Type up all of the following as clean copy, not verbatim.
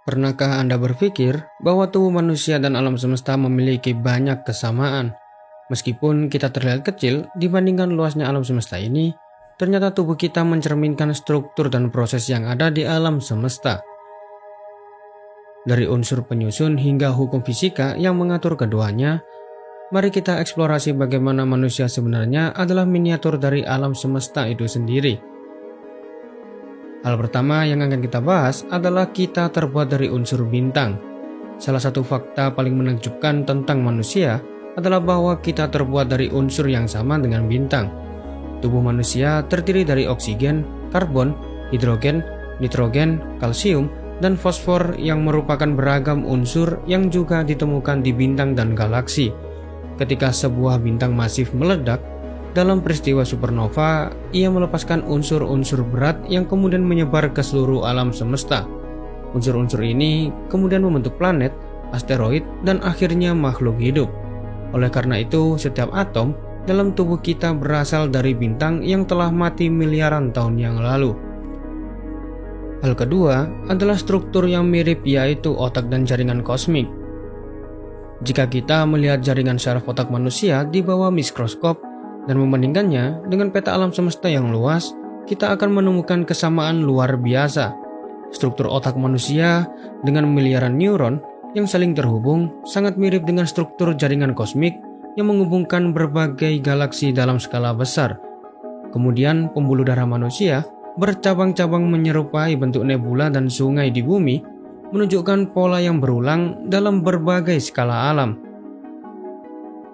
Pernahkah Anda berpikir bahwa tubuh manusia dan alam semesta memiliki banyak kesamaan? Meskipun kita terlihat kecil dibandingkan luasnya alam semesta ini, ternyata tubuh kita mencerminkan struktur dan proses yang ada di alam semesta. Dari unsur penyusun hingga hukum fisika yang mengatur keduanya, mari kita eksplorasi bagaimana manusia sebenarnya adalah miniatur dari alam semesta itu sendiri. Hal pertama yang akan kita bahas adalah kita terbuat dari unsur bintang. Salah satu fakta paling menakjubkan tentang manusia adalah bahwa kita terbuat dari unsur yang sama dengan bintang. Tubuh manusia terdiri dari oksigen, karbon, hidrogen, nitrogen, kalsium, dan fosfor yang merupakan beragam unsur yang juga ditemukan di bintang dan galaksi. Ketika sebuah bintang masif meledak, dalam peristiwa supernova, ia melepaskan unsur-unsur berat yang kemudian menyebar ke seluruh alam semesta. Unsur-unsur ini kemudian membentuk planet, asteroid, dan akhirnya makhluk hidup. Oleh karena itu, setiap atom dalam tubuh kita berasal dari bintang yang telah mati miliaran tahun yang lalu. Hal kedua adalah struktur yang mirip, yaitu otak dan jaringan kosmik. Jika kita melihat jaringan saraf otak manusia di bawah mikroskop dan membandingkannya dengan peta alam semesta yang luas, kita akan menemukan kesamaan luar biasa. Struktur otak manusia dengan miliaran neuron yang saling terhubung sangat mirip dengan struktur jaringan kosmik yang menghubungkan berbagai galaksi dalam skala besar. Kemudian pembuluh darah manusia bercabang-cabang menyerupai bentuk nebula dan sungai di bumi, menunjukkan pola yang berulang dalam berbagai skala alam.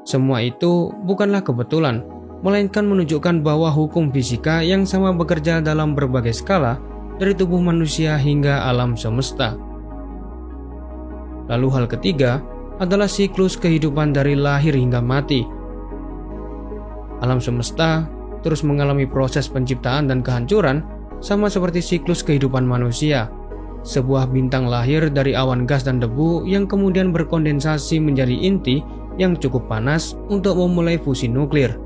Semua itu bukanlah kebetulan, melainkan menunjukkan bahwa hukum fisika yang sama bekerja dalam berbagai skala, dari tubuh manusia hingga alam semesta. Lalu hal ketiga adalah siklus kehidupan dari lahir hingga mati. Alam semesta terus mengalami proses penciptaan dan kehancuran, sama seperti siklus kehidupan manusia. Sebuah bintang lahir dari awan gas dan debu yang kemudian berkondensasi menjadi inti yang cukup panas untuk memulai fusi nuklir.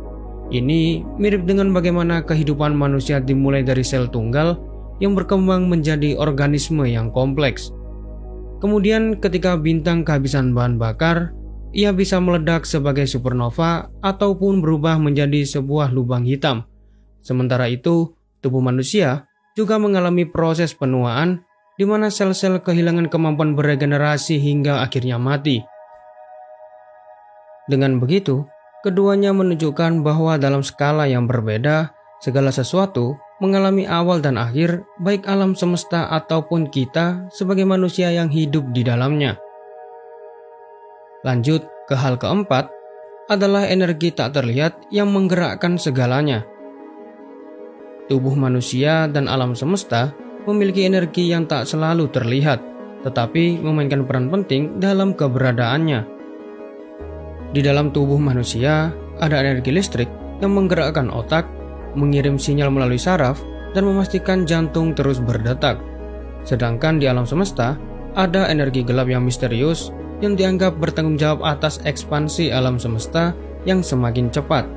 Ini mirip dengan bagaimana kehidupan manusia dimulai dari sel tunggal yang berkembang menjadi organisme yang kompleks. Kemudian ketika bintang kehabisan bahan bakar, ia bisa meledak sebagai supernova ataupun berubah menjadi sebuah lubang hitam. Sementara itu, tubuh manusia juga mengalami proses penuaan di mana sel-sel kehilangan kemampuan beregenerasi hingga akhirnya mati. Dengan begitu, keduanya menunjukkan bahwa dalam skala yang berbeda, segala sesuatu mengalami awal dan akhir, baik alam semesta ataupun kita sebagai manusia yang hidup di dalamnya. Lanjut ke hal keempat, adalah energi tak terlihat yang menggerakkan segalanya. Tubuh manusia dan alam semesta memiliki energi yang tak selalu terlihat, tetapi memainkan peran penting dalam keberadaannya. Di dalam tubuh manusia, ada energi listrik yang menggerakkan otak, mengirim sinyal melalui saraf, dan memastikan jantung terus berdetak. Sedangkan di alam semesta, ada energi gelap yang misterius yang dianggap bertanggung jawab atas ekspansi alam semesta yang semakin cepat.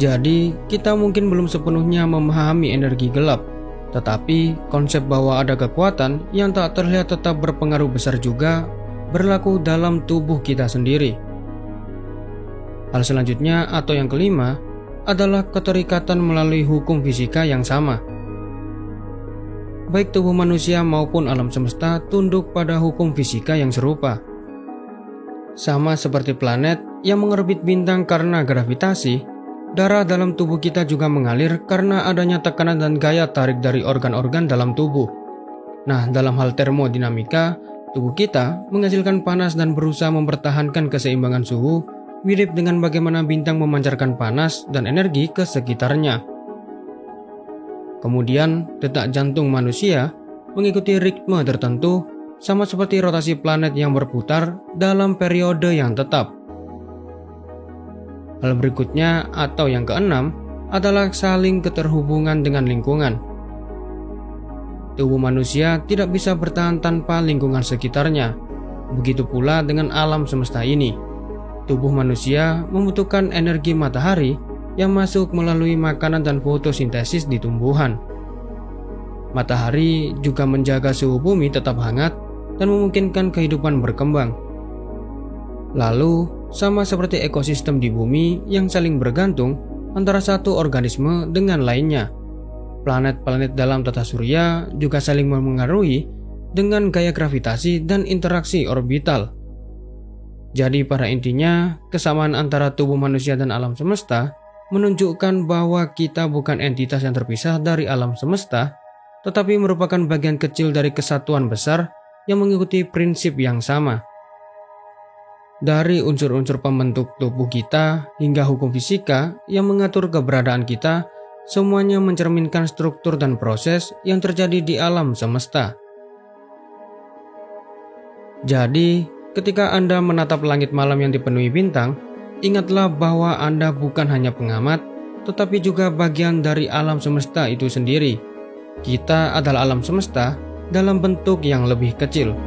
Jadi, kita mungkin belum sepenuhnya memahami energi gelap, tetapi konsep bahwa ada kekuatan yang tak terlihat tetap berpengaruh besar juga berlaku dalam tubuh kita sendiri. Hal selanjutnya atau yang kelima adalah keterikatan melalui hukum fisika yang sama. Baik tubuh manusia maupun alam semesta tunduk pada hukum fisika yang serupa. Sama seperti planet yang mengorbit bintang karena gravitasi, darah dalam tubuh kita juga mengalir karena adanya tekanan dan gaya tarik dari organ-organ dalam tubuh. Nah, dalam hal termodinamika, tubuh kita menghasilkan panas dan berusaha mempertahankan keseimbangan suhu, mirip dengan bagaimana bintang memancarkan panas dan energi ke sekitarnya. Kemudian, detak jantung manusia mengikuti ritme tertentu, sama seperti rotasi planet yang berputar dalam periode yang tetap. Hal berikutnya atau yang keenam adalah saling keterhubungan dengan lingkungan. Tubuh manusia tidak bisa bertahan tanpa lingkungan sekitarnya. Begitu pula dengan alam semesta ini. Tubuh manusia membutuhkan energi matahari yang masuk melalui makanan dan fotosintesis di tumbuhan. Matahari juga menjaga suhu bumi tetap hangat dan memungkinkan kehidupan berkembang. Lalu, sama seperti ekosistem di bumi yang saling bergantung antara satu organisme dengan lainnya, planet-planet dalam tata surya juga saling memengaruhi dengan gaya gravitasi dan interaksi orbital. Jadi pada intinya, kesamaan antara tubuh manusia dan alam semesta menunjukkan bahwa kita bukan entitas yang terpisah dari alam semesta, tetapi merupakan bagian kecil dari kesatuan besar yang mengikuti prinsip yang sama. Dari unsur-unsur pembentuk tubuh kita hingga hukum fisika yang mengatur keberadaan kita, semuanya mencerminkan struktur dan proses yang terjadi di alam semesta. Jadi, ketika Anda menatap langit malam yang dipenuhi bintang, ingatlah bahwa Anda bukan hanya pengamat, tetapi juga bagian dari alam semesta itu sendiri. Kita adalah alam semesta dalam bentuk yang lebih kecil.